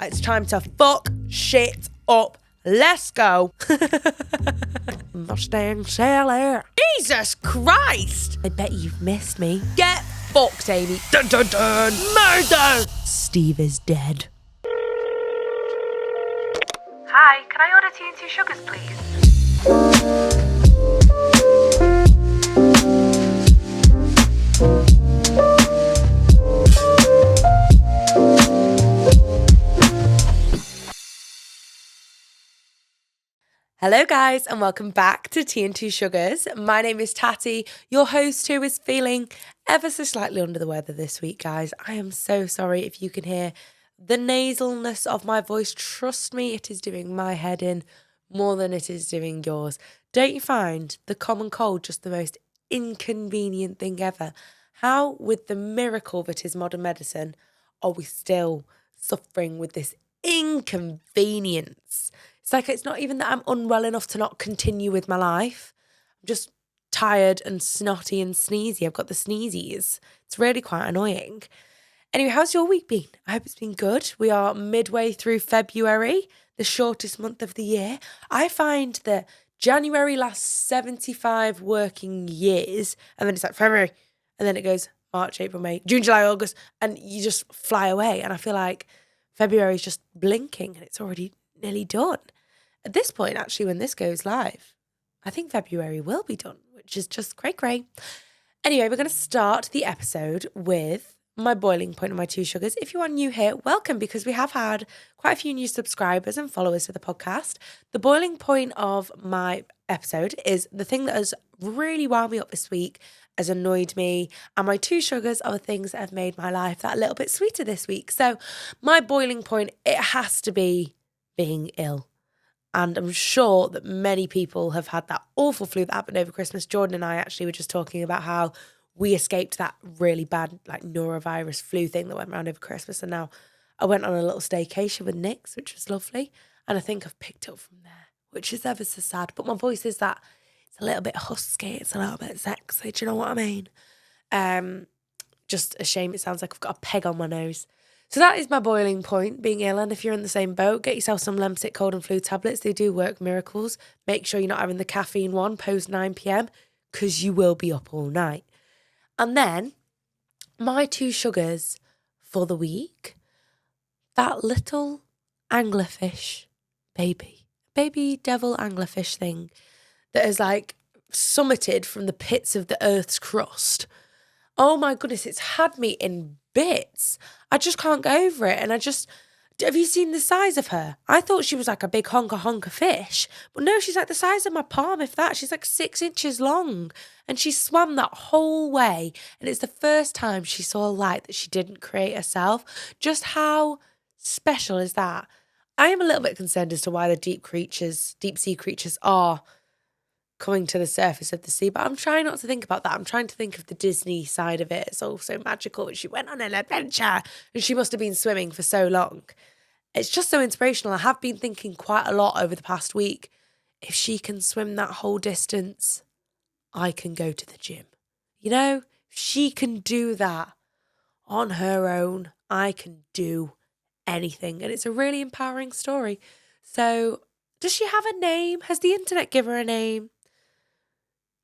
It's time to fuck shit up. Let's go. Mustang Sally. Jesus Christ. I bet you've missed me. Get fucked, Amy. Dun dun dun. Murder. Steve is dead. Hi, can I order tea and 2 sugars, please? Hello guys and welcome back to Tea and 2 Sugars. My name is Tatty, your host who is feeling ever so slightly under the weather this week, guys. I am so sorry if you can hear the nasalness of my voice. Trust me, it is doing my head in more than it is doing yours. Don't you find the common cold just the most inconvenient thing ever? How, with the miracle that is modern medicine, are we still suffering with this inconvenience? It's like it's not even that I'm unwell enough to not continue with my life. I'm just tired and snotty and sneezy. I've got the sneezies. It's really quite annoying. Anyway, how's your week been? I hope it's been good. We are midway through February, the shortest month of the year. I find that January lasts 75 working years, and then it's like February, and then it goes March, April, May, June, July, August, and you just fly away. And I feel like February is just blinking and it's already nearly done. At this point, actually, when this goes live, I think February will be done, which is just cray-cray. Anyway, we're going to start the episode with my boiling point of my 2 sugars. If you are new here, welcome, because we have had quite a few new subscribers and followers to the podcast. The boiling point of my episode is the thing that has really wound me up this week, has annoyed me, and my 2 sugars are the things that have made my life that little bit sweeter this week. So my boiling point, it has to be being ill. And I'm sure that many people have had that awful flu that happened over Christmas. Jordan and I actually were just talking about how we escaped that really bad norovirus flu thing that went around over Christmas. And now I went on a little staycation with Nick's, which was lovely. And I think I've picked up from there, which is ever so sad. But my voice is that it's a little bit husky. It's a little bit sexy. Do you know what I mean? Just a shame it sounds like I've got a peg on my nose. So that is my boiling point, being ill. And if you're in the same boat, get yourself some Lemsip cold and flu tablets. They do work miracles. Make sure you're not having the caffeine one post 9 p.m. because you will be up all night. And then my 2 sugars for the week, that little anglerfish baby devil anglerfish thing that is summited from the pits of the earth's crust. Oh my goodness, it's had me in bits. I just can't go over it. And have you seen the size of her? I thought she was like a big honker fish. But no, she's like the size of my palm, if that. She's like 6 inches long. And she swam that whole way. And it's the first time she saw light that she didn't create herself. Just how special is that? I am a little bit concerned as to why the deep sea creatures are coming to the surface of the sea, but I'm trying not to think about that. I'm trying to think of the Disney side of it. It's all so magical. She went on an adventure and she must have been swimming for so long. It's just so inspirational. I have been thinking quite a lot over the past week. If she can swim that whole distance, I can go to the gym. You know, if she can do that on her own, I can do anything. And it's a really empowering story. So does she have a name? Has the internet given her a name?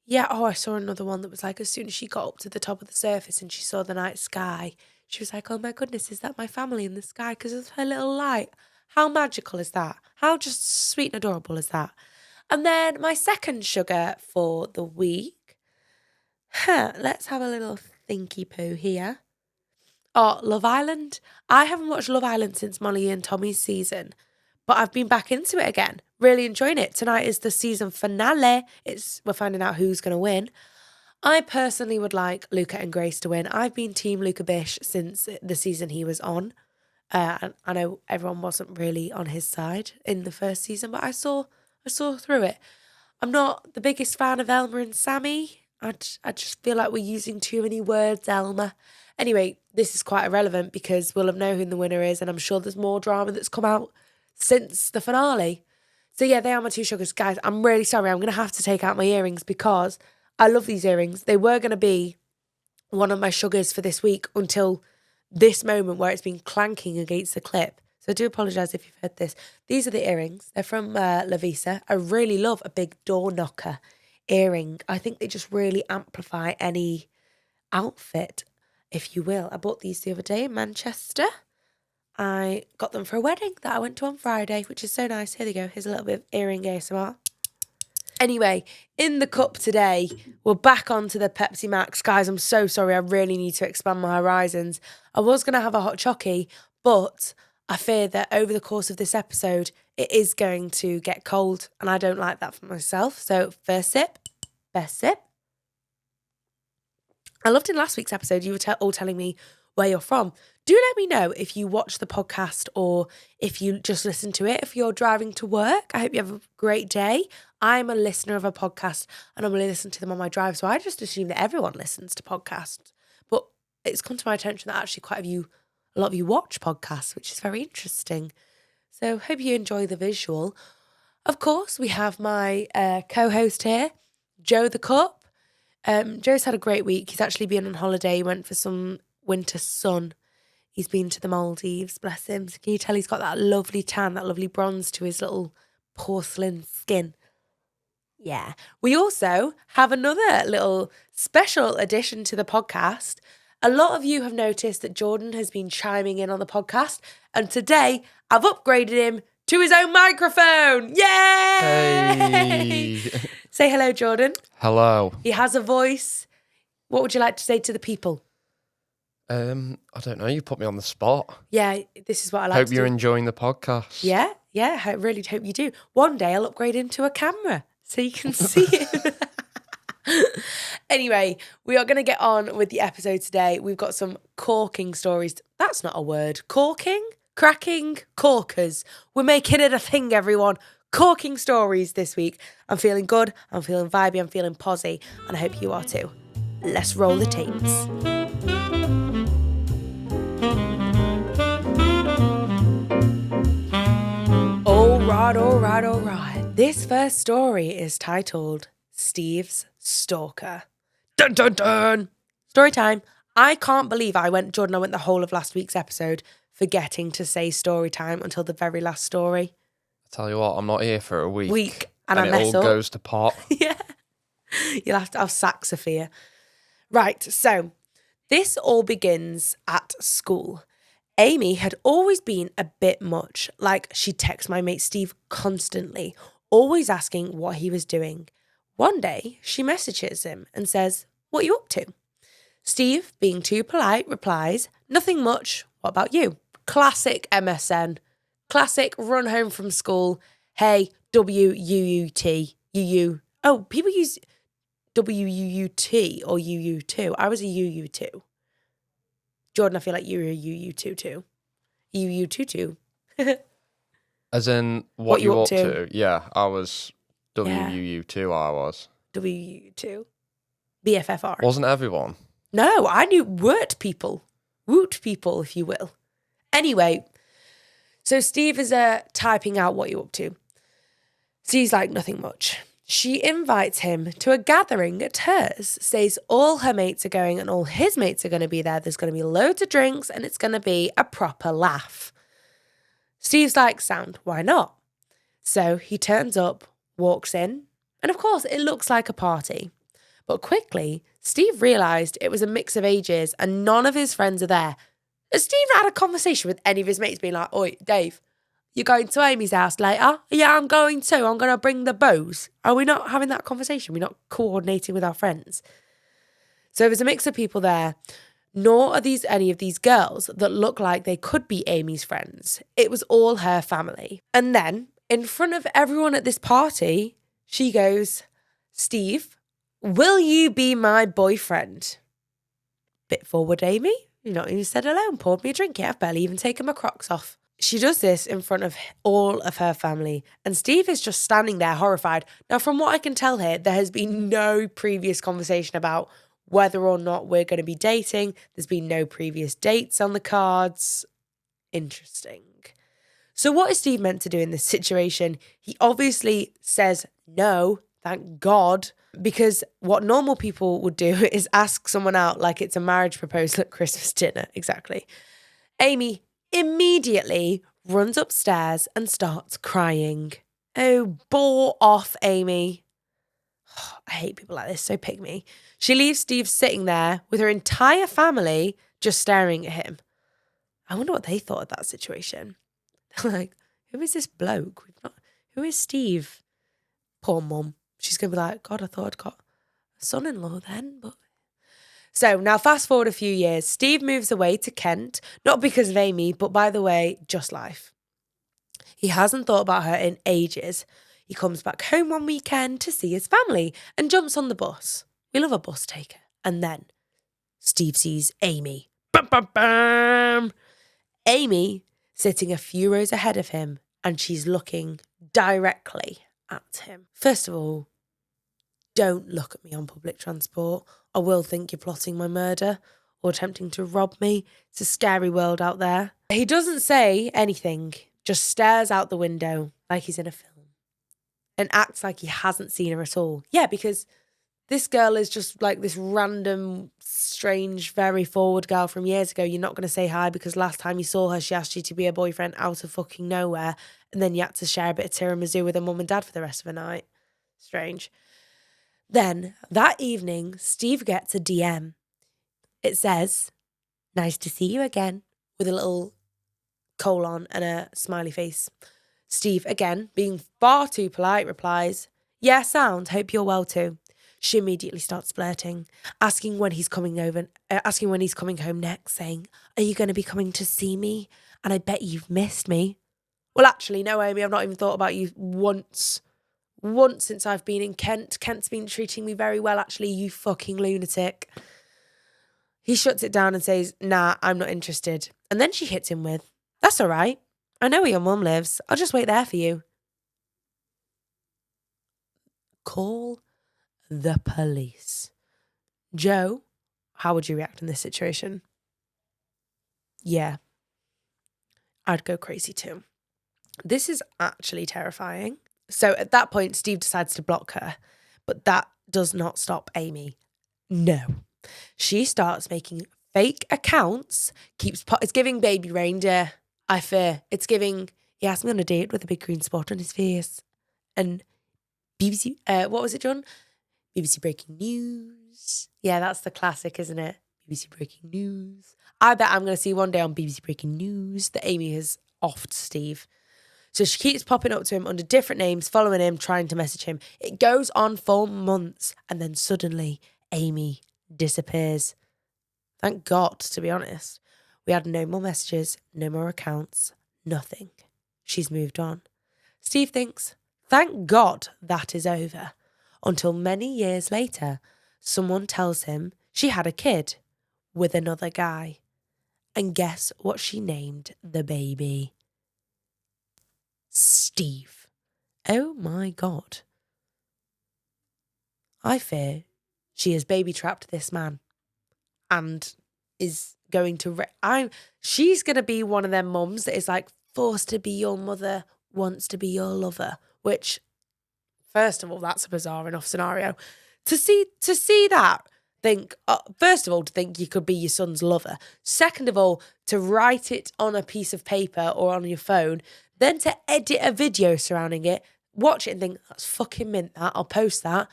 Yeah, I saw another one that was like, as soon as she got up to the top of the surface and she saw the night sky, she was like, oh my goodness, is that my family in the sky because of her little light? How magical is that? How just sweet and adorable is that? And then my second sugar for the week, let's have a little thinky poo here. Oh, Love Island. I haven't watched Love Island since Molly and Tommy's season, but I've been back into it again. Really enjoying it. Tonight is the season finale. We're finding out who's going to win. I personally would like Luca and Grace to win. I've been team Luca Bish since the season he was on. And I know everyone wasn't really on his side in the first season, but I saw through it. I'm not the biggest fan of Elma and Sammy. I just feel like we're using too many words, Elma. Anyway, this is quite irrelevant because we'll have known who the winner is, and I'm sure there's more drama that's come out since the finale. So yeah, they are my 2 sugars. Guys, I'm really sorry. I'm going to have to take out my earrings because I love these earrings. They were going to be one of my sugars for this week until this moment where it's been clanking against the clip. So So I do apologise if you've heard this. These are the earrings. They're from Lavisa. I really love a big door knocker earring. I think they just really amplify any outfit, if you will. I bought these the other day in Manchester. I got them for a wedding that I went to on Friday, which is so nice. Here they go. Here's a little bit of earring ASMR. Anyway, in the cup today, we're back onto the Pepsi Max. Guys, I'm so sorry. I really need to expand my horizons. I was going to have a hot chockey, but I fear that over the course of this episode, it is going to get cold, and I don't like that for myself. So first sip, best sip. I loved in last week's episode, you were all telling me where you're from. Do let me know if you watch the podcast or if you just listen to it, if you're driving to work. I hope you have a great day. I'm a listener of a podcast and I normally listen to them on my drive, so I just assume that everyone listens to podcasts. But it's come to my attention that actually a lot of you watch podcasts, which is very interesting. So hope you enjoy the visual. Of course, we have my co-host here, Joe the Cup. Joe's had a great week. He's actually been on holiday. He went for some winter sun. He's been to the Maldives, bless him. So can you tell he's got that lovely tan, that lovely bronze to his little porcelain skin? Yeah. We also have another little special addition to the podcast. A lot of you have noticed that Jordan has been chiming in on the podcast, and today I've upgraded him to his own microphone. Yay! Hey. Say hello, Jordan. Hello. He has a voice. What would you like to say to the people? I don't know. You put me on the spot. Yeah, this is what I like Hope to you're do. enjoying the podcast. Yeah, I really hope you do. One day I'll upgrade into a camera so you can see it. Anyway, we are going to get on with the episode today. We've got some corking stories. That's not a word. Corking? Cracking? Corkers. We're making it a thing, everyone. Corking stories this week. I'm feeling good. I'm feeling vibey. I'm feeling posy. And I hope you are too. Let's roll the tapes. All right. This first story is titled Steve's Stalker. Dun, dun, dun. Story time. I can't believe I went the whole of last week's episode forgetting to say story time until the very last story. I tell you what, I'm not here for a week. And I it mess all up. goes to pot. Yeah. You'll have to have sack Sophia. Right, so this all begins at school. Amy had always been a bit much. Like, she'd text my mate Steve constantly, always asking what he was doing. One day, she messages him and says, "What are you up to?" Steve, being too polite, replies, "Nothing much. What about you?" Classic MSN. Classic run home from school. Hey, WUUT. UU. Oh, people use WUUT or UU2. I was a UU2. Jordan, I feel like you were a UU2 too. UU22. As in, what you up to? Yeah, I was WUU2, I was. WU2. BFFR. Wasn't everyone? No, I knew Woot people, if you will. Anyway, so Steve is typing out what you up to. Steve's like, nothing much. She invites him to a gathering at hers, says all her mates are going and all his mates are going to be there. There's going to be loads of drinks and it's going to be a proper laugh. Steve's like, sound, why not? So he turns up, walks in, and of course it looks like a party. But quickly, Steve realised it was a mix of ages and none of his friends are there. Has Steve not had a conversation with any of his mates being like, "Oi, Dave, you going to Amy's house later?" "Yeah, I'm going too. I'm going to bring the bows." Are we not having that conversation? We're not coordinating with our friends. So there's a mix of people there. Nor are these any of these girls that look like they could be Amy's friends. It was all her family. And then, in front of everyone at this party, she goes, "Steve, will you be my boyfriend?" Bit forward, Amy. You've not even said hello and poured me a drink yet. I've barely even taken my Crocs off. She does this in front of all of her family, and Steve is just standing there horrified. Now, from what I can tell here, there has been no previous conversation about whether or not we're going to be dating. There's been no previous dates on the cards. Interesting. So what is Steve meant to do in this situation? He obviously says no, thank God, because what normal people would do is ask someone out like it's a marriage proposal at Christmas dinner. Exactly. Amy immediately runs upstairs and starts crying. Oh, bore off, Amy. I hate people like this, so pick me. She leaves Steve sitting there with her entire family just staring at him. I wonder what they thought of that situation. They're like, who is this bloke? Who is Steve? Poor mum. She's going to be like, God, I thought I'd got a son-in-law then. But so now fast forward a few years. Steve moves away to Kent, not because of Amy, but by the way, just life. He hasn't thought about her in ages. He comes back home one weekend to see his family and jumps on the bus. We love a bus taker. And then Steve sees Amy. Bam, bam, bam. Amy sitting a few rows ahead of him, and she's looking directly at him. First of all, don't look at me on public transport. I will think you're plotting my murder or attempting to rob me. It's a scary world out there. He doesn't say anything, just stares out the window like he's in a film and acts like he hasn't seen her at all. Yeah, because this girl is just like this random, strange, very forward girl from years ago. You're not going to say hi because last time you saw her, she asked you to be her boyfriend out of fucking nowhere. And then you had to share a bit of tiramisu with her mum and dad for the rest of the night. Strange. Then, that evening, Steve gets a DM. It says, "Nice to see you again," with a little colon and a smiley face. Steve, again, being far too polite, replies, "Yeah, sound, hope you're well too." She immediately starts flirting, asking when he's coming home next, saying, "Are you going to be coming to see me? And I bet you've missed me." Well, actually, no, Amy, I've not even thought about you once since I've been in Kent. Kent's been treating me very well, actually, you fucking lunatic. He shuts it down and says, "Nah, I'm not interested." And then she hits him with, "That's all right. I know where your mum lives. I'll just wait there for you." Call the police. Joe, how would you react in this situation? Yeah, I'd go crazy too. This is actually terrifying. So at that point, Steve decides to block her, but that does not stop Amy. No. She starts making fake accounts, it's giving baby reindeer, I fear. It's giving, he asked me on a date with a big green spot on his face. And BBC, what was it, John? BBC Breaking News. Yeah, that's the classic, isn't it? BBC Breaking News. I bet I'm going to see one day on BBC Breaking News that Amy has offed Steve. So she keeps popping up to him under different names, following him, trying to message him. It goes on for months. And then suddenly, Amy disappears. Thank God, to be honest. We had no more messages, no more accounts, nothing. She's moved on. Steve thinks, thank God that is over. Until many years later, someone tells him she had a kid with another guy. And guess what she named the baby? Steve. Oh my God. I fear she has baby trapped this man and is going to... she's going to be one of them mums that is like forced to be your mother, wants to be your lover, which, first of all, that's a bizarre enough scenario. To see that, think, first of all, to think you could be your son's lover. Second of all, to write it on a piece of paper or on your phone, then to edit a video surrounding it, watch it and think, that's fucking mint, that, I'll post that,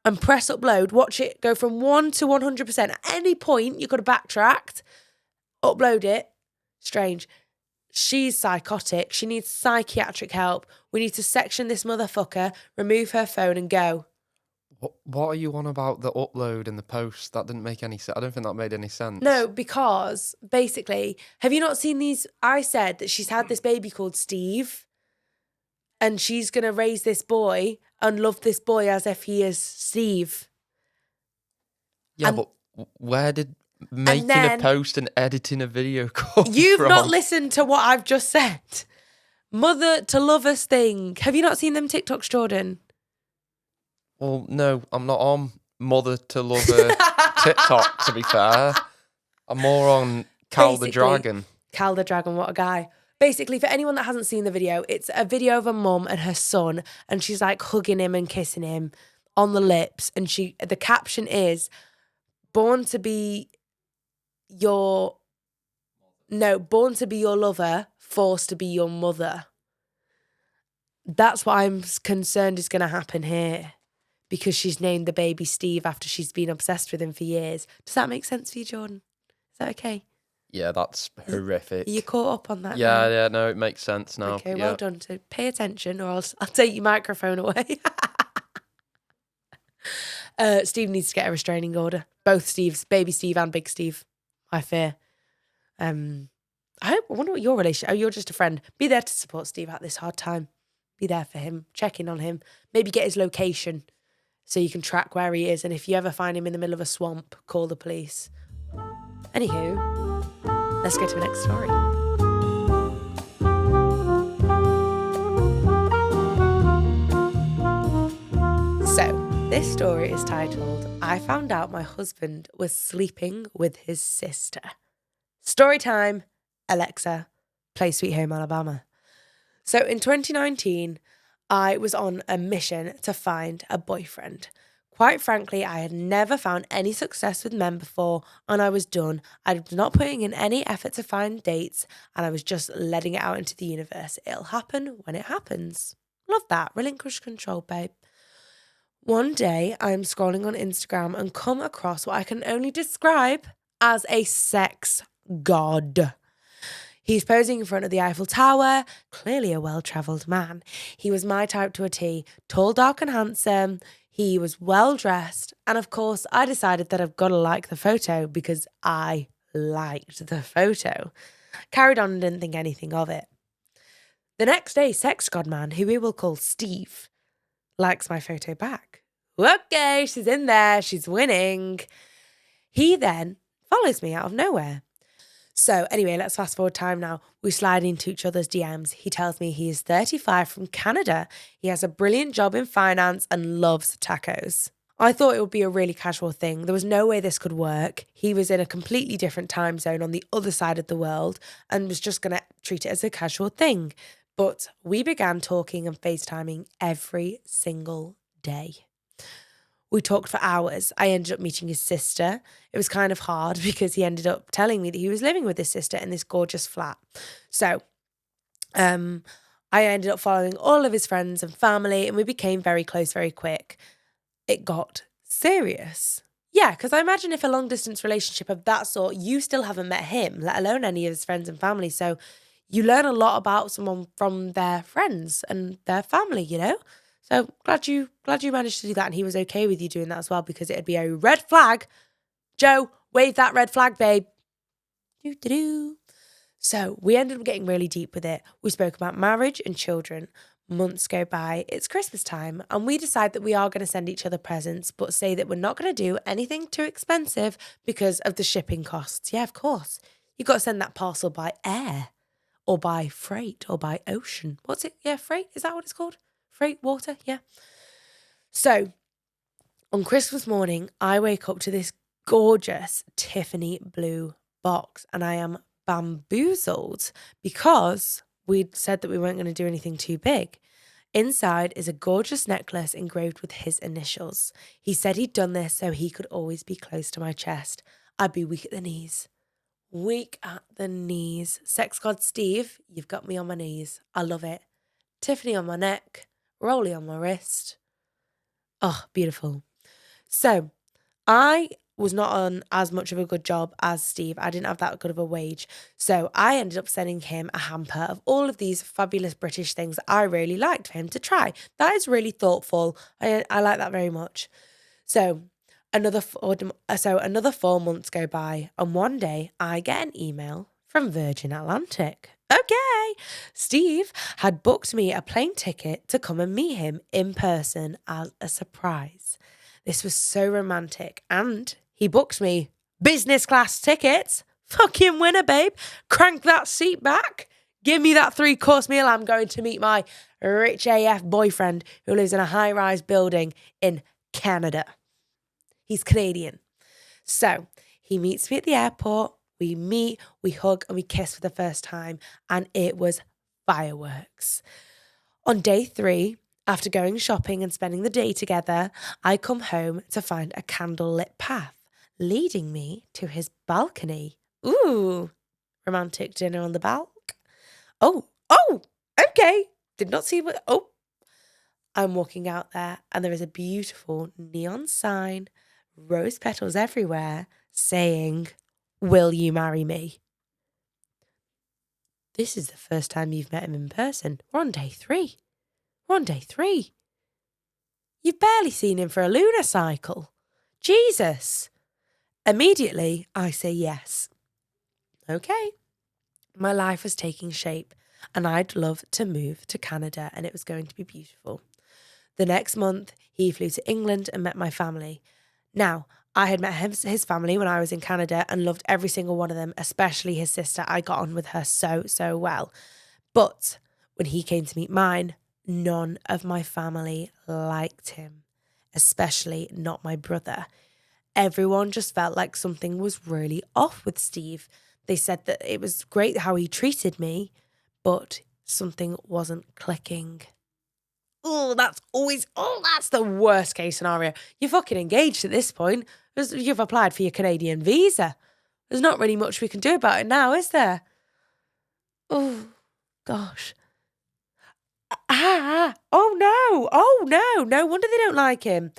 and press upload, watch it go from 1 to 100%. At any point, you could have backtracked, upload it. Strange. She's psychotic. She needs psychiatric help. We need to section this motherfucker, remove her phone and go. What are you on about the upload and the post? That didn't make any sense. I don't think that made any sense. No, because basically, have you not seen these? I said that she's had this baby called Steve and she's going to raise this boy and love this boy as if he is Steve. Yeah, but where did making a post and editing a video come from? You've not listened to what I've just said. Mother to lovers thing. Have you not seen them TikToks, Jordan? Well, no, I'm not on mother to lover TikTok, to be fair. I'm more on Cal the Dragon. Cal the Dragon, what a guy. Basically, for anyone that hasn't seen the video, it's a video of a mum and her son, and she's like hugging him and kissing him on the lips. And the caption is, born to be your No, born to be your lover, forced to be your mother. That's what I'm concerned is going to happen here. Because she's named the baby Steve after she's been obsessed with him for years. Does that make sense for you, Jordan? Is that okay? Yeah, that's horrific. Are you caught up on that Yeah, now? yeah, no, it makes sense now. Okay, yeah. well done. So pay attention or I'll take your microphone away. Steve needs to get a restraining order. Both Steves, baby Steve and big Steve, I fear. I wonder what your relationship... Oh, you're just a friend. Be there to support Steve at this hard time. Be there for him. Check in on him. Maybe get his location so you can track where he is. And if you ever find him in the middle of a swamp, call the police. Anywho, let's go to the next story. So, this story is titled, I Found Out My Husband Was Sleeping with His Sister. Story time, Alexa, play Sweet Home Alabama. So in 2019, I was on a mission to find a boyfriend. Quite frankly, I had never found any success with men before, and I was done. I was not putting in any effort to find dates, and I was just letting it out into the universe. It'll happen when it happens. Love that. Relinquish control, babe. One day, I'm scrolling on Instagram and come across what I can only describe as a sex god. He's posing in front of the Eiffel Tower, clearly a well-travelled man. He was my type to a T, tall, dark and handsome. He was well-dressed. And of course, I decided that I've got to like the photo because I liked the photo. Carried on and didn't think anything of it. The next day, sex god man, who we will call Steve, likes my photo back. Okay, she's in there. She's winning. He then follows me out of nowhere. So anyway, let's fast forward time now. We slide into each other's DMs. He tells me he is 35 from Canada. He has a brilliant job in finance and loves tacos. I thought it would be a really casual thing. There was no way this could work. He was in a completely different time zone on the other side of the world and was just going to treat it as a casual thing. But we began talking and FaceTiming every single day. We talked for hours. I ended up meeting his sister. It was kind of hard because he ended up telling me that he was living with his sister in this gorgeous flat. So I ended up following all of his friends and family, and we became very close very quick. It got serious. Yeah, because I imagine if a long-distance relationship of that sort, you still haven't met him, let alone any of his friends and family. So you learn a lot about someone from their friends and their family, you know? So glad you managed to do that, and he was okay with you doing that as well, because it'd be a red flag. Joe, wave that red flag, babe. Doo-doo-doo. So we ended up getting really deep with it. We spoke about marriage and children. Months go by. It's Christmas time, and we decide that we are going to send each other presents, but say that we're not going to do anything too expensive because of the shipping costs. Yeah, of course. You've got to send that parcel by air or by freight or by ocean. What's it? Yeah, freight? Is that what it's called? Freight, water, yeah. So, on Christmas morning, I wake up to this gorgeous Tiffany blue box, and I am bamboozled because we'd said that we weren't going to do anything too big. Inside is a gorgeous necklace engraved with his initials. He said he'd done this so he could always be close to my chest. I'd be weak at the knees. Weak at the knees. Sex god Steve, you've got me on my knees. I love it. Tiffany on my neck. Rolly on my wrist. Oh, beautiful. So I was not on as much of a good job as Steve. I didn't have that good of a wage. So I ended up sending him a hamper of all of these fabulous British things that I really liked for him to try. That is really thoughtful. I like that very much. So another 4 months go by, and one day I get an email from Virgin Atlantic. Okay. Steve had booked me a plane ticket to come and meet him in person as a surprise. This was so romantic, and he booked me business class tickets. Fucking winner, babe. Crank that seat back. Give me that 3-course meal. I'm going to meet my rich AF boyfriend who lives in a high-rise building in Canada. He's Canadian. So he meets me at the airport. We meet, we hug, and we kiss for the first time, and it was fireworks. On day 3, after going shopping and spending the day together, I come home to find a candlelit path leading me to his balcony. Ooh, romantic dinner on the balk. Oh, okay. Did not see what, I'm walking out there and there is a beautiful neon sign, rose petals everywhere, saying, "Will you marry me?" This is the first time you've met him in person. We're on day 3. You've barely seen him for a lunar cycle. Jesus. Immediately, I say yes. Okay. My life was taking shape and I'd love to move to Canada and it was going to be beautiful. The next month, he flew to England and met my family. Now, I had met his family when I was in Canada and loved every single one of them, especially his sister. I got on with her so well. But when he came to meet mine, none of my family liked him, especially not my brother. Everyone just felt like something was really off with Steve. They said that it was great how he treated me, but something wasn't clicking. That's the worst case scenario. You're fucking engaged at this point. You've applied for your Canadian visa. There's not really much we can do about it now, is there? Oh, gosh. Oh no. No wonder they don't like him.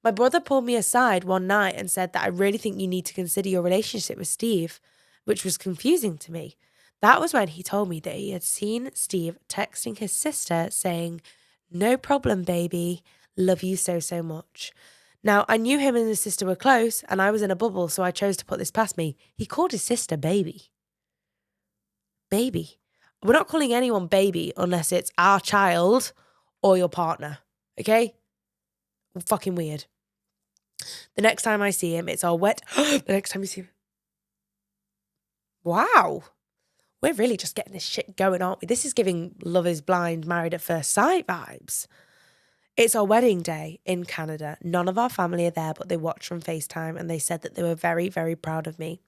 My brother pulled me aside one night and said that I really think you need to consider your relationship with Steve, which was confusing to me. That was when he told me that he had seen Steve texting his sister saying, "No problem, baby. Love you so much." Now, I knew him and his sister were close and I was in a bubble, so I chose to put this past me. He called his sister baby. Baby. We're not calling anyone baby unless it's our child or your partner, okay? Fucking weird. The next time I see him, it's all wet. The next time you see him. Wow. We're really just getting this shit going, aren't we? This is giving Love is Blind, Married at First Sight vibes. It's our wedding day in Canada. None of our family are there, but they watched from FaceTime and they said that they were very, very proud of me.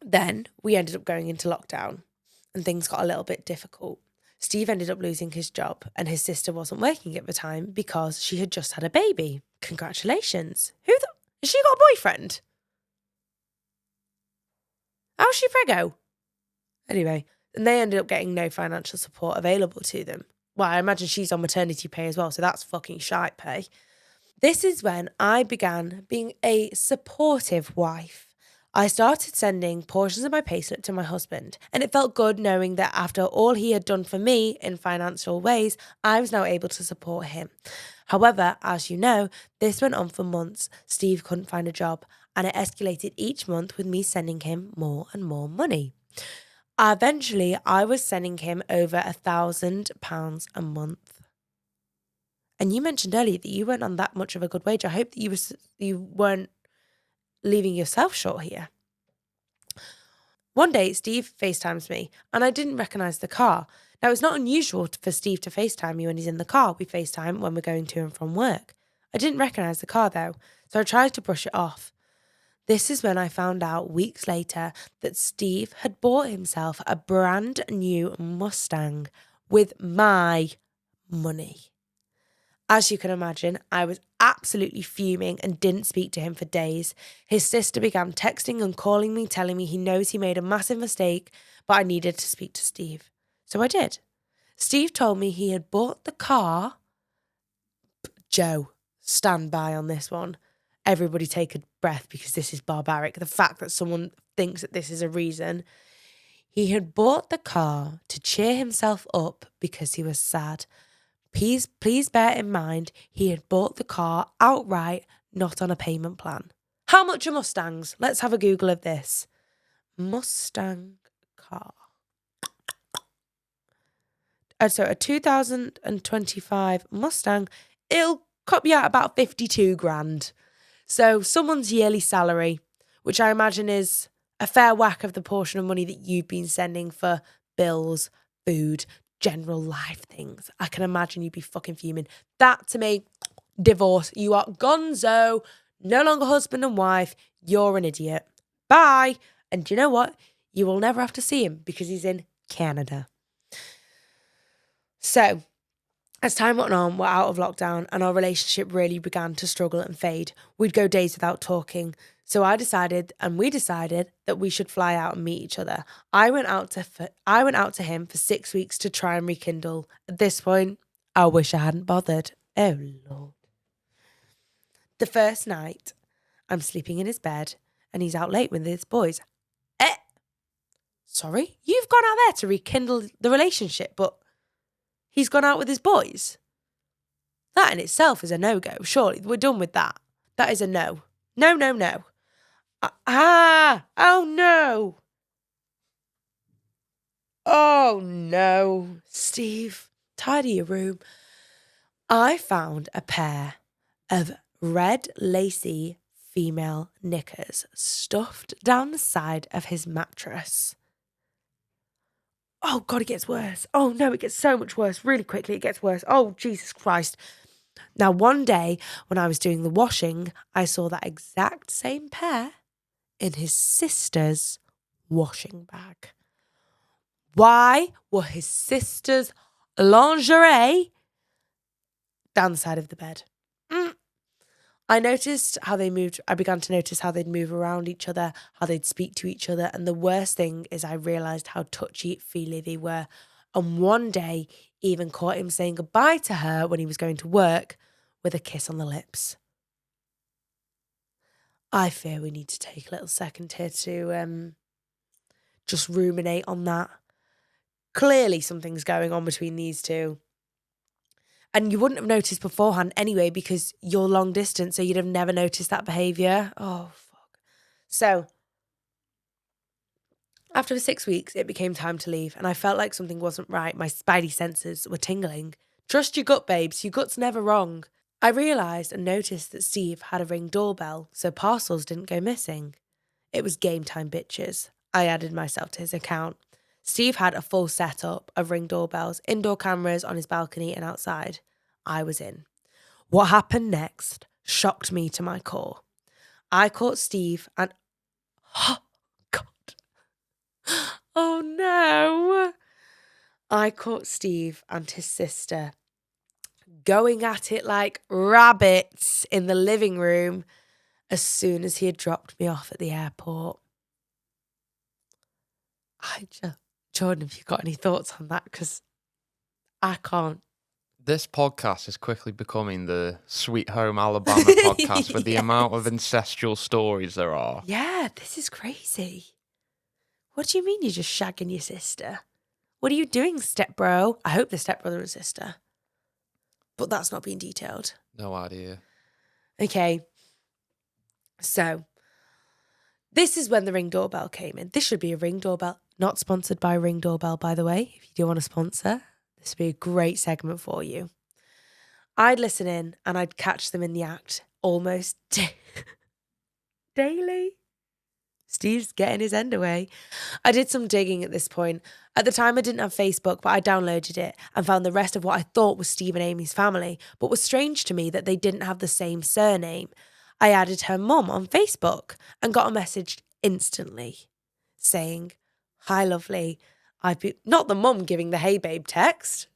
Then we ended up going into lockdown and things got a little bit difficult. Steve ended up losing his job and his sister wasn't working at the time because she had just had a baby. Congratulations. Has she got a boyfriend? How's she preggo? Anyway, and they ended up getting no financial support available to them. Well, I imagine she's on maternity pay as well, so that's fucking shite pay. This is when I began being a supportive wife. I started sending portions of my payslip to my husband, and it felt good knowing that after all he had done for me in financial ways, I was now able to support him. However, as you know, this went on for months. Steve couldn't find a job, and it escalated each month with me sending him more and more money. Eventually, I was sending him over £1,000 a month. And you mentioned earlier that you weren't on that much of a good wage. I hope that you weren't leaving yourself short here. One day, Steve FaceTimes me, and I didn't recognise the car. Now, it's not unusual for Steve to FaceTime me when he's in the car. We FaceTime when we're going to and from work. I didn't recognise the car, though, so I tried to brush it off. This is when I found out weeks later that Steve had bought himself a brand new Mustang with my money. As you can imagine, I was absolutely fuming and didn't speak to him for days. His sister began texting and calling me, telling me he knows he made a massive mistake, but I needed to speak to Steve. So I did. Steve told me he had bought the car. Joe, stand by on this one. Everybody take a breath because this is barbaric. The fact that someone thinks that this is a reason. He had bought the car to cheer himself up because he was sad. Please bear in mind, he had bought the car outright, not on a payment plan. How much are Mustangs? Let's have a Google of this. Mustang car. So a 2025 Mustang, it'll cut you out about 52 grand. So someone's yearly salary, which I imagine is a fair whack of the portion of money that you've been sending for bills, food, general life things. I can imagine you'd be fucking fuming. That to me, divorce. You are gonzo, no longer husband and wife. You're an idiot. Bye. And do you know what? You will never have to see him because he's in Canada. So, as time went on, we're out of lockdown and our relationship really began to struggle and fade. We'd go days without talking. So we decided that we should fly out and meet each other. I went out to him for 6 weeks to try and rekindle. At this point, I wish I hadn't bothered. Oh, Lord. The first night, I'm sleeping in his bed and he's out late with his boys. Sorry? You've gone out there to rekindle the relationship, but he's gone out with his boys? That in itself is a no-go. Surely, we're done with that. That is a no. No, no, no. Oh no. Oh no. Steve, tidy your room. I found a pair of red lacy female knickers stuffed down the side of his mattress. Oh God, it gets worse. Oh no, it gets so much worse. Really quickly, it gets worse. Oh, Jesus Christ. Now, one day when I was doing the washing, I saw that exact same pair in his sister's washing bag. Why were his sister's lingerie down the side of the bed? I noticed how they moved. I began to notice how they'd move around each other, how they'd speak to each other. And the worst thing is I realised how touchy-feely they were. And one day, even caught him saying goodbye to her when he was going to work with a kiss on the lips. I fear we need to take a little second here to just ruminate on that. Clearly something's going on between these two. And you wouldn't have noticed beforehand anyway because you're long distance, so you'd have never noticed that behaviour. Oh, fuck. So, after 6 weeks, it became time to leave, and I felt like something wasn't right. My spidey senses were tingling. Trust your gut, babes. Your gut's never wrong. I realised and noticed that Steve had a Ring doorbell, so parcels didn't go missing. It was game time, bitches. I added myself to his account. Steve had a full setup of Ring doorbells, indoor cameras on his balcony and outside. I was in. What happened next shocked me to my core. I caught Steve and... Oh, God. Oh, no. I caught Steve and his sister going at it like rabbits in the living room as soon as he had dropped me off at the airport. Jordan, have you got any thoughts on that? Because I can't. This podcast is quickly becoming the Sweet Home Alabama podcast with the amount of incestual stories there are. Yeah, this is crazy. What do you mean you're just shagging your sister? What are you doing, stepbro? I hope the stepbrother and sister. But that's not being detailed. No idea. Okay. So, this is when the Ring doorbell came in. This should be a Ring doorbell. Not sponsored by Ring doorbell, by the way. If you do want to sponsor, this would be a great segment for you. I'd listen in and I'd catch them in the act almost daily. Steve's getting his end away. I did some digging at this point. At the time, I didn't have Facebook, but I downloaded it and found the rest of what I thought was Steve and Amy's family, but was strange to me that they didn't have the same surname. I added her mum on Facebook and got a message instantly saying, "Hi, lovely. Not the mum giving the hey babe text.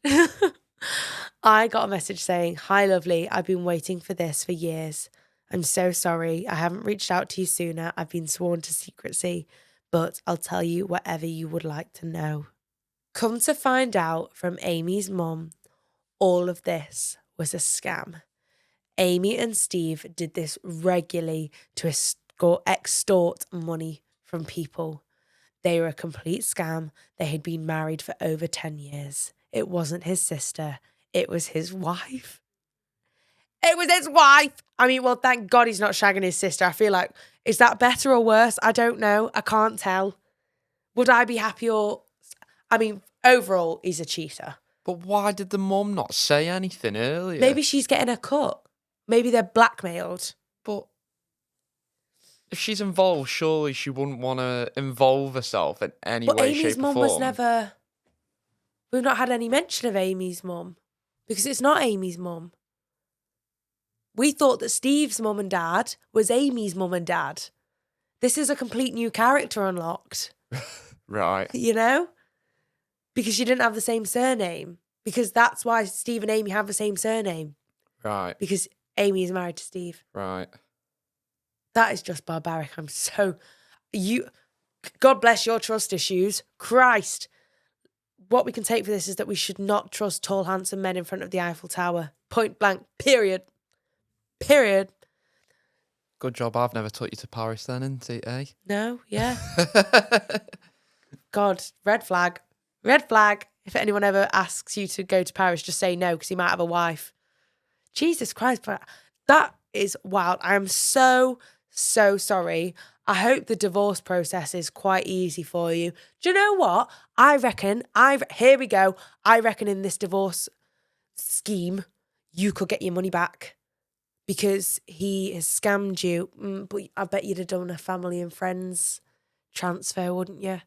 I got a message saying, "Hi, lovely. I've been waiting for this for years. I'm so sorry. I haven't reached out to you sooner. I've been sworn to secrecy, but I'll tell you whatever you would like to know." Come to find out from Amy's mum, all of this was a scam. Amy and Steve did this regularly to extort money from people. They were a complete scam. They had been married for over 10 years. It wasn't his sister. It was his wife. It was his wife. I mean, well, thank God he's not shagging his sister. I feel like, is that better or worse? I don't know. I can't tell. Would I be happy or... I mean, overall, he's a cheater. But why did the mum not say anything earlier? Maybe she's getting a cut. Maybe they're blackmailed. But if she's involved, surely she wouldn't want to involve herself in any But way, Amy's shape, or mum form. was never... We've not had any mention of Amy's mum. Because it's not Amy's mum. We thought that Steve's mum and dad was Amy's mum and dad. This is a complete new character unlocked. Right. You know? Because you didn't have the same surname. Because that's why Steve and Amy have the same surname. Right. Because Amy is married to Steve. Right. That is just barbaric. God bless your trust issues. Christ. What we can take for this is that we should not trust tall, handsome men in front of the Eiffel Tower. Point blank. Period. Good job. I've never took you to Paris then, isn't it, eh? No, yeah. God, red flag. If anyone ever asks you to go to Paris, just say no because he might have a wife. Jesus Christ, but that is wild. I am so sorry. I hope the divorce process is quite easy for you. Do you know what? Here we go. I reckon in this divorce scheme, you could get your money back because he has scammed you. But I bet you'd have done a family and friends transfer, wouldn't you?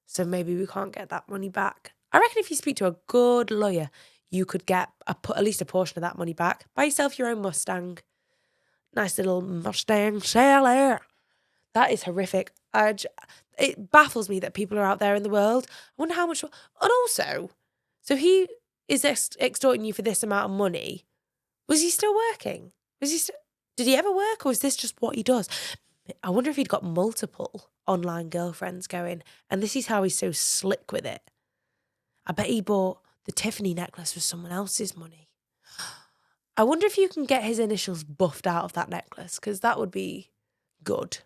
So maybe we can't get that money back. I reckon if you speak to a good lawyer, you could get at least a portion of that money back. Buy yourself your own Mustang. Nice little Mustang Shelly. That is horrific. It baffles me that people are out there in the world. I wonder how much. And also, so he is extorting you for this amount of money. Was he still working? Did he ever work, or is this just what he does? I wonder if he'd got multiple online girlfriends going, and this is how he's so slick with it. I bet he bought the Tiffany necklace with someone else's money. I wonder if you can get his initials buffed out of that necklace, because that would be good.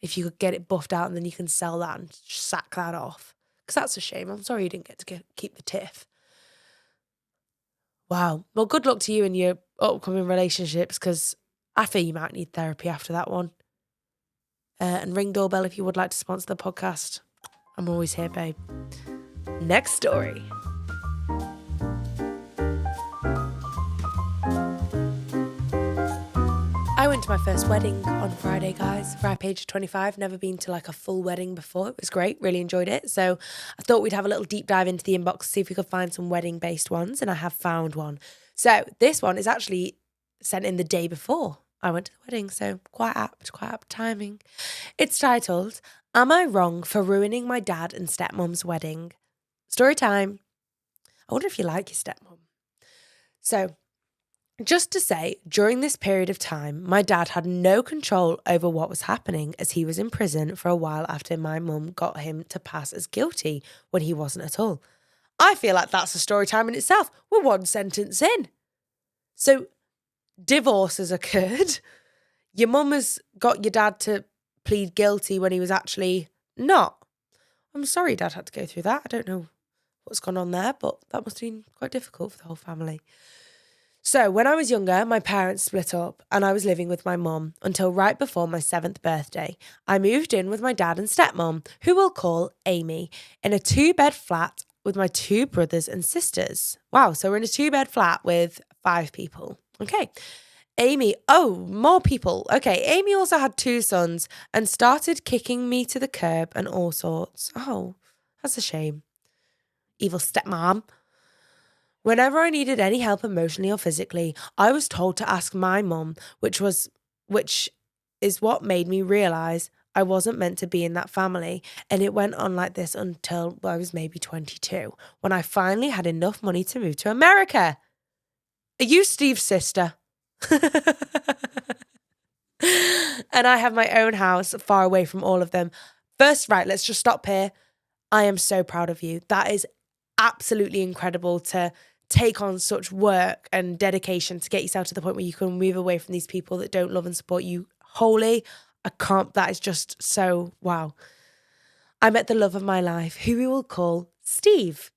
If you could get it buffed out and then you can sell that and sack that off. Because that's a shame. I'm sorry you didn't get to keep the tiff. Wow. Well, good luck to you in your upcoming relationships, because I feel you might need therapy after that one. And ring doorbell if you would like to sponsor the podcast. I'm always here, babe. Next story. I went to my first wedding on Friday, guys. Ripe age of 25. Never been to like a full wedding before. It was great. Really enjoyed it. So I thought we'd have a little deep dive into the inbox to see if we could find some wedding-based ones. And I have found one. So this one is actually sent in the day before I went to the wedding. So quite apt timing. It's titled, Am I Wrong for Ruining My Dad and Stepmom's Wedding? Story time. I wonder if you like your stepmom. So, just to say, during this period of time, my dad had no control over what was happening as he was in prison for a while after my mum got him to pass as guilty when he wasn't at all. I feel like that's a story time in itself. We're one sentence in. So, divorce has occurred. Your mum has got your dad to plead guilty when he was actually not. I'm sorry Dad had to go through that. I don't know what's gone on there, but that must have been quite difficult for the whole family. So when I was younger, my parents split up and I was living with my mum until right before my 7th birthday. I moved in with my dad and stepmom, who we'll call Amy, in a 2-bed flat with my 2 brothers and sisters. Wow, so we're in a 2-bed flat with 5 people. Okay. Amy, more people. Okay, Amy also had 2 sons and started kicking me to the curb and all sorts. Oh, that's a shame. Evil stepmom. Whenever I needed any help emotionally or physically, I was told to ask my mum, which is what made me realise I wasn't meant to be in that family. And it went on like this until I was maybe 22, when I finally had enough money to move to America. Are you Steve's sister? And I have my own house far away from all of them. First, right, let's just stop here. I am so proud of you. That is absolutely incredible to take on such work and dedication to get yourself to the point where you can move away from these people that don't love and support you wholly. That is just so, wow. I met the love of my life, who we will call Steve.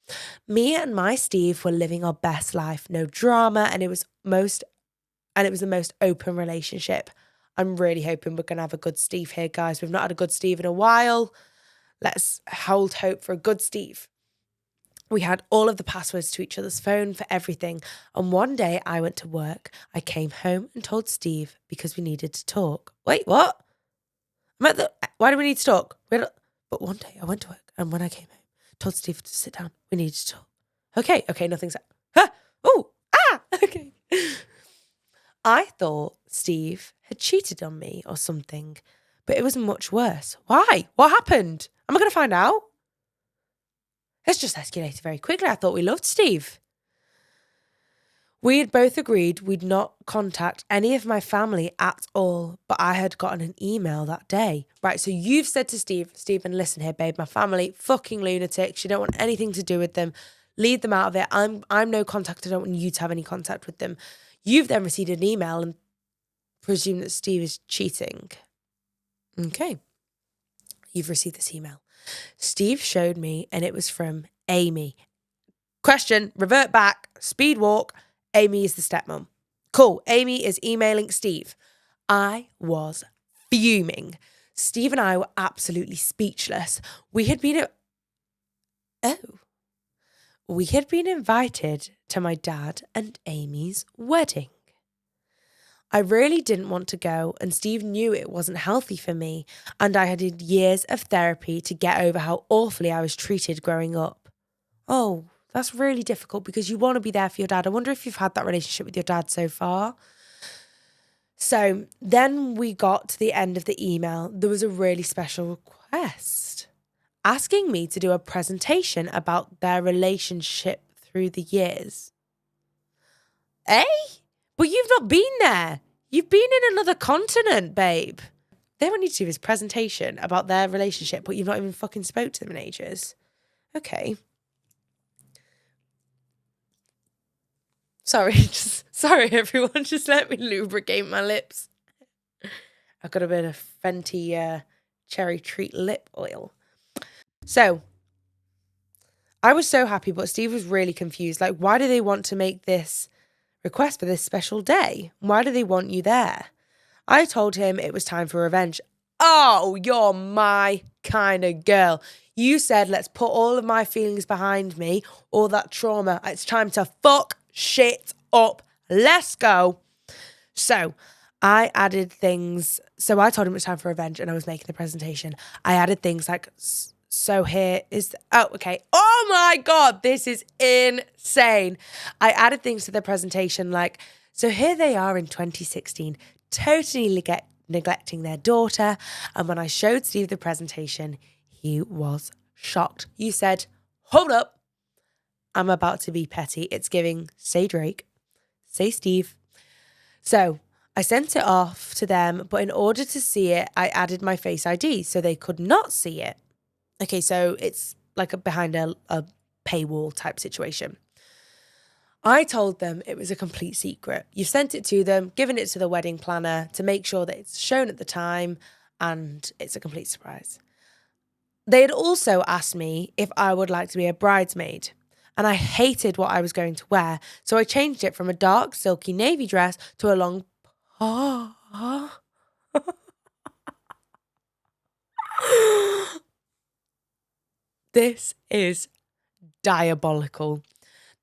Me and my Steve were living our best life, no drama, and it was the most open relationship. I'm really hoping we're going to have a good Steve here, guys. We've not had a good Steve in a while. Let's hold hope for a good Steve. We had all of the passwords to each other's phone for everything. And one day I went to work. I came home and told Steve because we needed to talk. Wait, what? Why do we need to talk? But one day I went to work, and when I came home, told Steve to sit down. We needed to talk. Okay, nothing's... Okay. I thought Steve had cheated on me or something, but it was much worse. Why? What happened? Am I going to find out? It's just escalated very quickly. I thought we loved Steve. We had both agreed we'd not contact any of my family at all, but I had gotten an email that day. Right, so you've said to Stephen, listen here, babe, my family, fucking lunatics. You don't want anything to do with them. Leave them out of it. I'm no contact. I don't want you to have any contact with them. You've then received an email and presume that Steve is cheating. Okay. You've received this email. Steve showed me, and it was from Amy. Question, revert back, speed walk. Amy is the stepmom. Cool. Amy is emailing Steve. I was fuming. Steve and I were absolutely speechless. We had been invited to my dad and Amy's wedding. I really didn't want to go, and Steve knew it wasn't healthy for me, and I had had years of therapy to get over how awfully I was treated growing up. Oh, that's really difficult because you want to be there for your dad. I wonder if you've had that relationship with your dad so far. So then we got to the end of the email. There was a really special request asking me to do a presentation about their relationship through the years. Eh? But you've not been there. You've been in another continent, babe. They want you to do this presentation about their relationship, but you've not even fucking spoke to them in ages. Okay. Sorry, everyone. Just let me lubricate my lips. I've got a bit of Fenty cherry treat lip oil. So, I was so happy, but Steve was really confused. Like, why do they want to make this request for this special day? Why do they want you there? I told him it was time for revenge. Oh, you're my kind of girl. You said, let's put all of my feelings behind me, all that trauma. It's time to fuck shit up. Let's go. So I added things. So I told him it was time for revenge and I was making the presentation. I added things like, so here is, okay. Oh my God, this is insane. I added things to the presentation like, so here they are in 2016, totally neglecting their daughter. And when I showed Steve the presentation, he was shocked. You said, hold up. I'm about to be petty. It's giving, say Drake, say Steve. So I sent it off to them, but in order to see it, I added my Face ID so they could not see it. Okay, so it's like behind a paywall type situation. I told them it was a complete secret. You've sent it to them, given it to the wedding planner to make sure that it's shown at the time and it's a complete surprise. They had also asked me if I would like to be a bridesmaid. And I hated what I was going to wear, so I changed it from a dark, silky navy dress to a long... This is diabolical.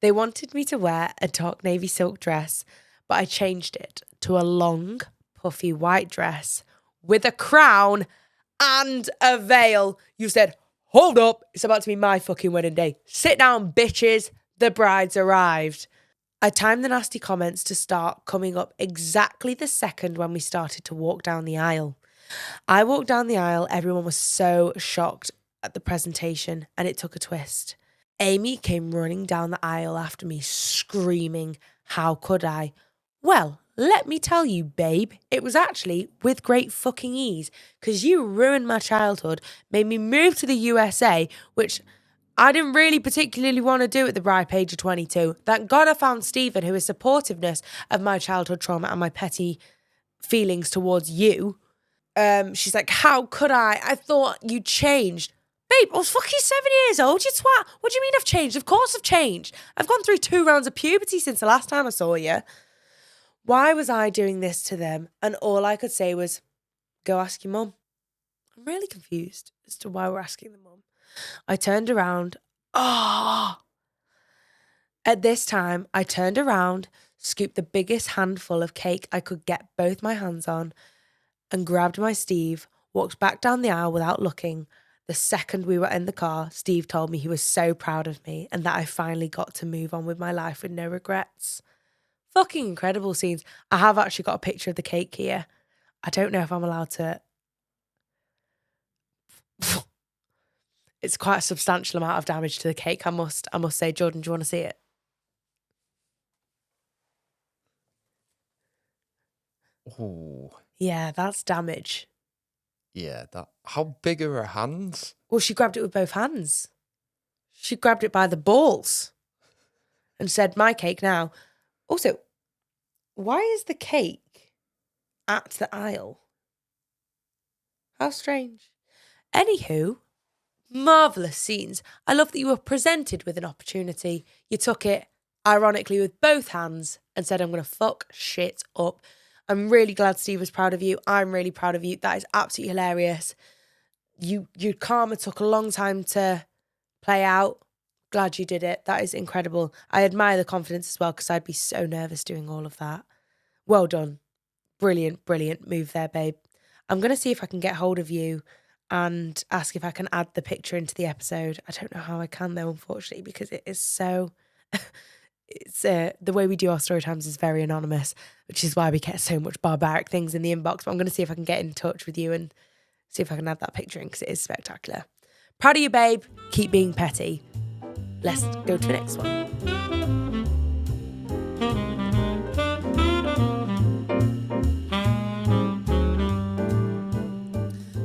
They wanted me to wear a dark navy silk dress, but I changed it to a long, puffy white dress with a crown and a veil. You said, hold up, it's about to be my fucking wedding day. Sit down, bitches. The bride's arrived. I timed the nasty comments to start coming up exactly the second when we started to walk down the aisle. I walked down the aisle. Everyone was so shocked at the presentation, and it took a twist. Amy came running down the aisle after me, screaming, how could I? Well, let me tell you, babe, it was actually with great fucking ease, because you ruined my childhood, made me move to the USA, which I didn't really particularly want to do at the ripe age of 22. Thank God I found Stephen, who is supportiveness of my childhood trauma and my petty feelings towards you. She's like, how could I? I thought you changed. Babe, I was fucking 7 years old, you twat. What do you mean I've changed? Of course I've changed. I've gone through 2 rounds of puberty since the last time I saw you. Why was I doing this to them? And all I could say was, go ask your mum. I'm really confused as to why we're asking the mum. I turned around. Oh! At this time, I turned around, scooped the biggest handful of cake I could get both my hands on, and grabbed my Steve, walked back down the aisle without looking. The second we were in the car, Steve told me he was so proud of me and that I finally got to move on with my life with no regrets. Fucking incredible scenes. I have actually got a picture of the cake here. I don't know if I'm allowed to... It's quite a substantial amount of damage to the cake, I must say. Jordan, do you want to see it? Oh, Yeah, that's damage. yeah. That. How big are her hands? Well, she grabbed it with both hands. She grabbed it by the balls and said, my cake now. Also, why is the cake at the aisle? How strange. Anywho, marvellous scenes. I love that you were presented with an opportunity. You took it, ironically, with both hands and said, I'm going to fuck shit up. I'm really glad Steve was proud of you. I'm really proud of you. That is absolutely hilarious. Your karma took a long time to play out. Glad you did it. That is incredible. I admire the confidence as well because I'd be so nervous doing all of that. Well done. Brilliant, brilliant move there, babe. I'm going to see if I can get hold of you and ask if I can add the picture into the episode. I don't know how I can though, unfortunately, because it is so... it's the way we do our story times is very anonymous, which is why we get so much barbaric things in the inbox. But I'm going to see if I can get in touch with you and see if I can add that picture in because it is spectacular. Proud of you, babe. Keep being petty. Let's go to the next one.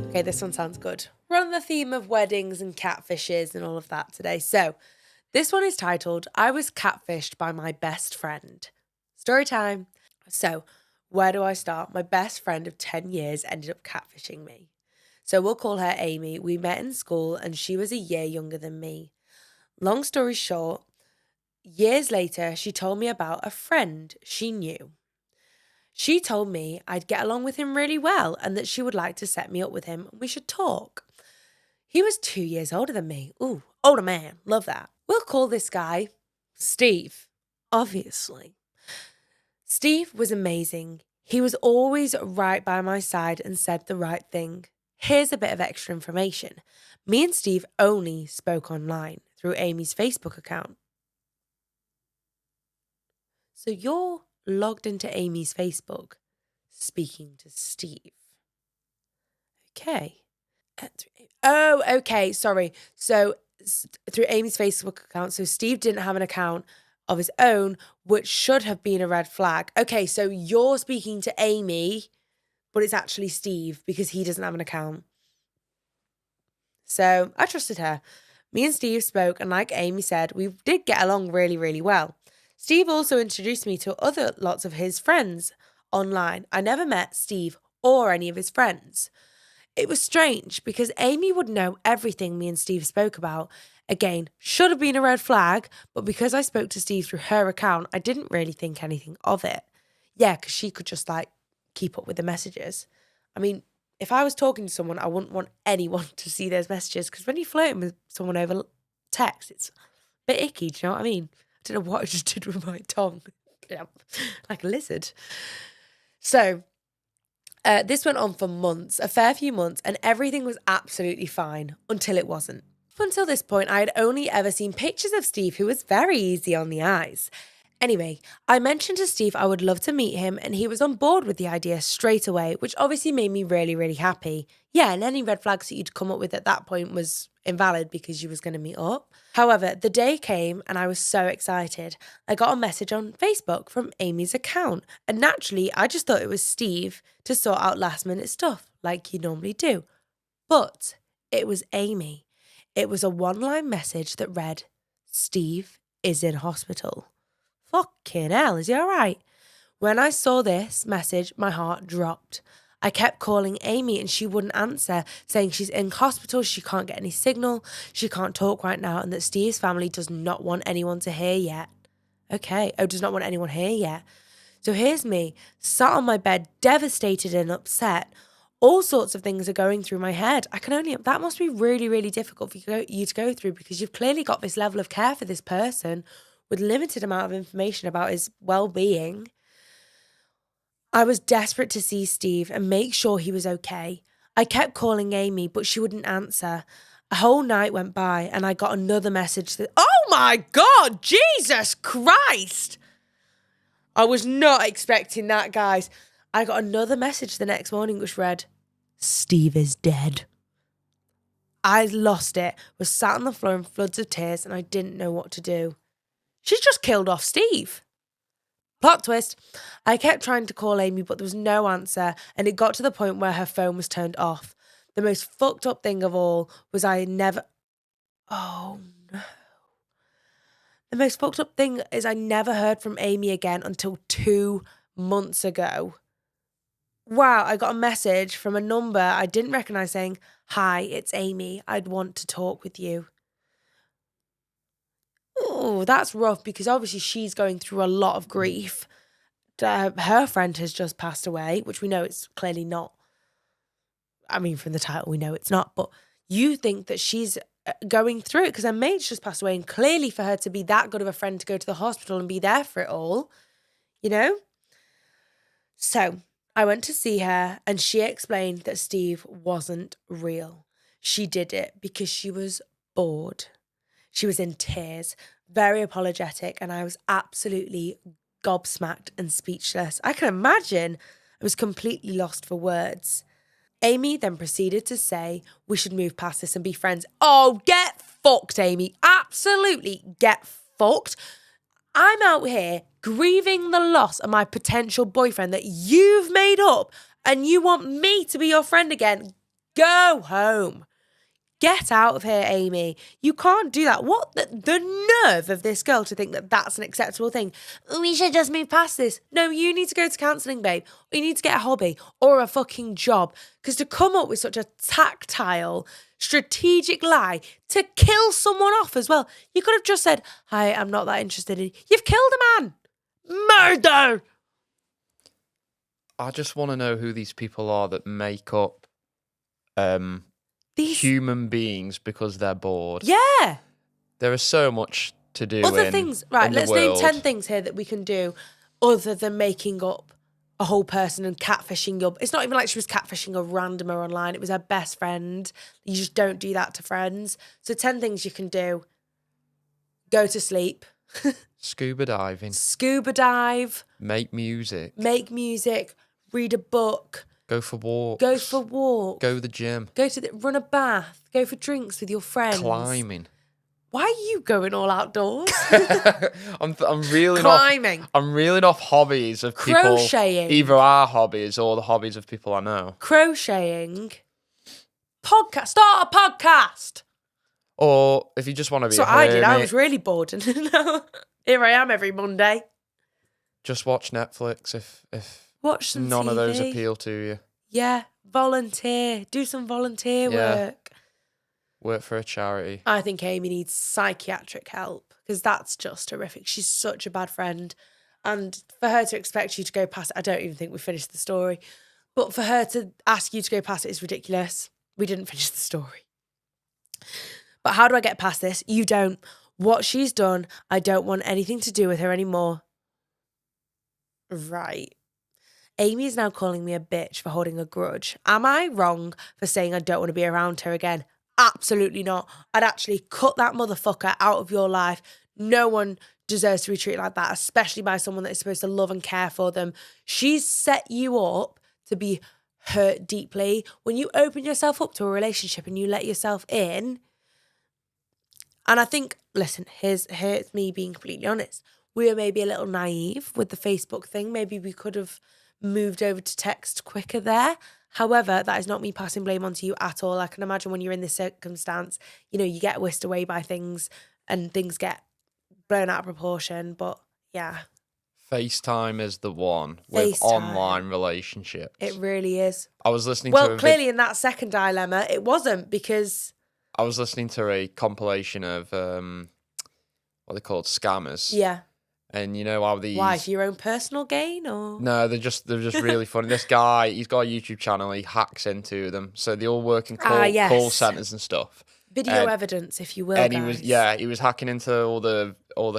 Okay, this one sounds good. We're on the theme of weddings and catfishes and all of that today. So this one is titled, I was catfished by my best friend. Story time. So where do I start? My best friend of 10 years ended up catfishing me. So we'll call her Amy. We met in school and she was a year younger than me. Long story short, years later, she told me about a friend she knew. She told me I'd get along with him really well and that she would like to set me up with him and we should talk. He was 2 years older than me. Ooh, older man. Love that. We'll call this guy Steve, obviously. Steve was amazing. He was always right by my side and said the right thing. Here's a bit of extra information. Me and Steve only spoke online through Amy's Facebook account. So you're logged into Amy's Facebook speaking to Steve. Okay. Oh, okay. Sorry. So through Amy's Facebook account. So Steve didn't have an account of his own, which should have been a red flag. Okay. So you're speaking to Amy, but it's actually Steve because he doesn't have an account. So I trusted her. Me and Steve spoke, and like Amy said, we did get along really, really well. Steve also introduced me to other lots of his friends online. I never met Steve or any of his friends. It was strange because Amy would know everything me and Steve spoke about. Again, should have been a red flag, but because I spoke to Steve through her account, I didn't really think anything of it. Yeah, because she could just keep up with the messages. I mean, if I was talking to someone, I wouldn't want anyone to see those messages because when you're flirting with someone over text, it's a bit icky, do you know what I mean? I don't know what I just did with my tongue. Like a lizard. So, this went on for months, a fair few months, and everything was absolutely fine until it wasn't. Up until this point, I had only ever seen pictures of Steve, who was very easy on the eyes. Anyway, I mentioned to Steve I would love to meet him, and he was on board with the idea straight away, which obviously made me really, really happy. Yeah, and any red flags that you'd come up with at that point was invalid because you was going to meet up. However, the day came and I was so excited. I got a message on Facebook from Amy's account, and naturally, I just thought it was Steve to sort out last minute stuff like you normally do. But it was Amy. It was a one-line message that read, Steve is in hospital. Fucking hell, is he all right? When I saw this message, my heart dropped. I kept calling Amy and she wouldn't answer, saying she's in hospital, she can't get any signal, she can't talk right now, and that Steve's family does not want anyone to hear yet. Okay, does not want anyone here yet. So here's me, sat on my bed, devastated and upset. All sorts of things are going through my head. That must be really, really difficult for you to go through because you've clearly got this level of care for this person with limited amount of information about his well-being. I was desperate to see Steve and make sure he was okay. I kept calling Amy, but she wouldn't answer. A whole night went by and I got another message that, oh my God, Jesus Christ! I was not expecting that, guys. I got another message the next morning which read, Steve is dead. I lost it, was sat on the floor in floods of tears and I didn't know what to do. She's just killed off Steve. Plot twist. I kept trying to call Amy, but there was no answer, and it got to the point where her phone was turned off. The most fucked up thing of all was I never... Oh, no. The most fucked up thing is I never heard from Amy again until 2 months ago. Wow, I got a message from a number I didn't recognise saying, "Hi, it's Amy. I'd want to talk with you." Oh, that's rough because obviously she's going through a lot of grief. Her friend has just passed away, which we know it's clearly not. I mean, from the title, we know it's not, but you think that she's going through it because her mate's just passed away, and clearly for her to be that good of a friend to go to the hospital and be there for it all, you know? So I went to see her and she explained that Steve wasn't real. She did it because she was bored. She was in tears, very apologetic, and I was absolutely gobsmacked and speechless. I can imagine I was completely lost for words. Amy then proceeded to say we should move past this and be friends. Oh, get fucked, Amy. Absolutely get fucked. I'm out here grieving the loss of my potential boyfriend that you've made up, and you want me to be your friend again. Go home. Get out of here, Amy. You can't do that. What the nerve of this girl to think that that's an acceptable thing. We should just move past this. No, you need to go to counselling, babe. Or you need to get a hobby or a fucking job. Because to come up with such a tactile, strategic lie to kill someone off as well. You could have just said, "Hi, I'm not that interested in you." You've killed a man. Murder. I just want to know who these people are that make up These human beings because they're bored. Yeah. There is so much to do. Other things. Right, in the let's name world. 10 things here that we can do other than making up a whole person and catfishing your... It's not even like she was catfishing a randomer online. It was her best friend. You just don't do that to friends. So 10 things you can do. Go to sleep. Scuba diving. Scuba dive. Make music. Make music. Read a book. Go for walks. Go for walks. Go to the gym. Run a bath. Go for drinks with your friends. Climbing. Why are you going all outdoors? I'm reeling Climbing. I'm reeling off hobbies of people. Crocheting. Either our hobbies or the hobbies of people I know. Crocheting. Podcast. Start a podcast. Or if you just want to be So a I did. I hermit, was really bored, and now here I am every Monday. just watch Netflix if Watch some none TV. of those appeal to you. Yeah, volunteer. Do some volunteer Yeah. work. Work for a charity. I think Amy needs psychiatric help because that's just horrific. She's such a bad friend. And for her to expect you to go past it, I don't even think we finished the story. But for her to ask you to go past it is ridiculous. We didn't finish the story. But how do I get past this? You don't. What she's done, I don't want anything to do with her anymore. Right. Amy is now calling me a bitch for holding a grudge. Am I wrong for saying I don't want to be around her again? Absolutely not. I'd actually cut that motherfucker out of your life. No one deserves to be treated like that, especially by someone that is supposed to love and care for them. She's set you up to be hurt deeply. When you open yourself up to a relationship and you let yourself in, and I think, listen, here's me being completely honest. We were maybe a little naive with the Facebook thing. Maybe we could have moved over to text quicker there. However, that is not me passing blame onto you at all. I can imagine when you're in this circumstance, you get whisked away by things and things get blown out of proportion. But yeah. FaceTime is the one with FaceTime. online relationships. It really is. I was listening to clearly in that second dilemma, it wasn't because... I was listening to a compilation of what they called scammers. Yeah. And you know how these... Why? For your own personal gain or...? No, they're just really funny. This guy, he's got a YouTube channel. He hacks into them, so they all work in call centers and stuff. Video evidence, if you will. And guys. he was hacking into all the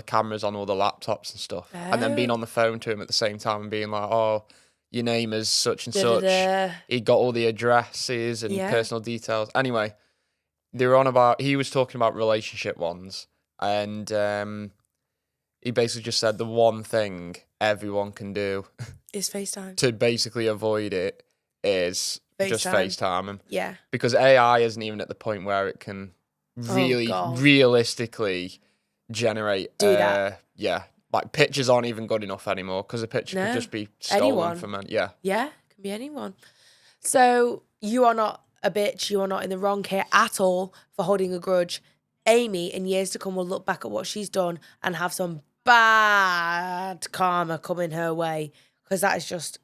cameras on all the laptops and stuff, and then being on the phone to him at the same time and being like, "Oh, your name is such and such." He got all the addresses and personal details. Anyway, he was talking about relationship ones, and he basically just said the one thing everyone can do is FaceTime. to basically avoid it is just FaceTime him. Yeah. Because AI isn't even at the point where it can really, realistically generate like pictures aren't even good enough anymore because a picture could just be stolen from men. Yeah. Yeah, it can be anyone. So you are not a bitch. You are not in the wrong here at all for holding a grudge. Amy, in years to come, will look back at what she's done and have some bad karma coming her way, because that is just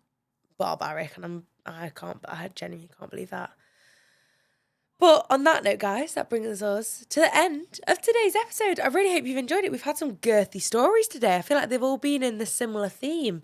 barbaric, and I genuinely can't believe that. But on that note, guys, that brings us to the end of today's episode. I really hope you've enjoyed it. We've had some girthy stories today. I feel like they've all been in this similar theme.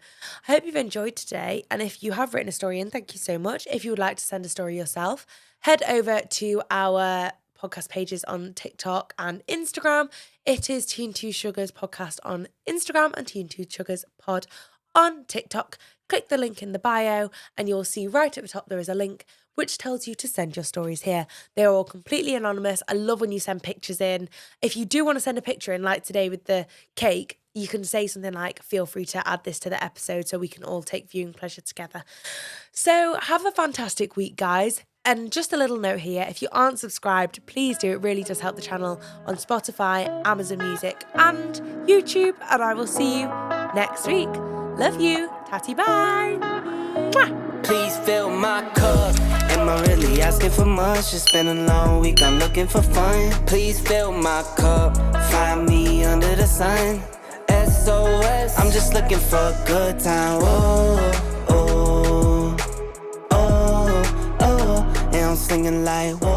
I hope you've enjoyed today. And if you have written a story in, thank you so much. If you would like to send a story yourself, head over to our podcast pages on TikTok and Instagram. It is Teen 2 Sugars Podcast on Instagram and Teen 2 Sugars Pod on TikTok. Click the link in the bio and you'll see right at the top there is a link which tells you to send your stories here. They are all completely anonymous. I love when you send pictures in. If you do want to send a picture in, like today with the cake, you can say something like, feel free to add this to the episode so we can all take viewing pleasure together. So have a fantastic week, guys. And just a little note here, if you aren't subscribed, please do. It really does help the channel on Spotify, Amazon Music and YouTube. And I will see you next week. Love you. Tatty bye. Mwah. Please fill my cup. Am I really asking for much? It's been a long week, I'm looking for fun. Please fill my cup. Find me under the sun. SOS, I'm just looking for a good time. Oh, oh, oh, oh. And I'm singing like, whoa.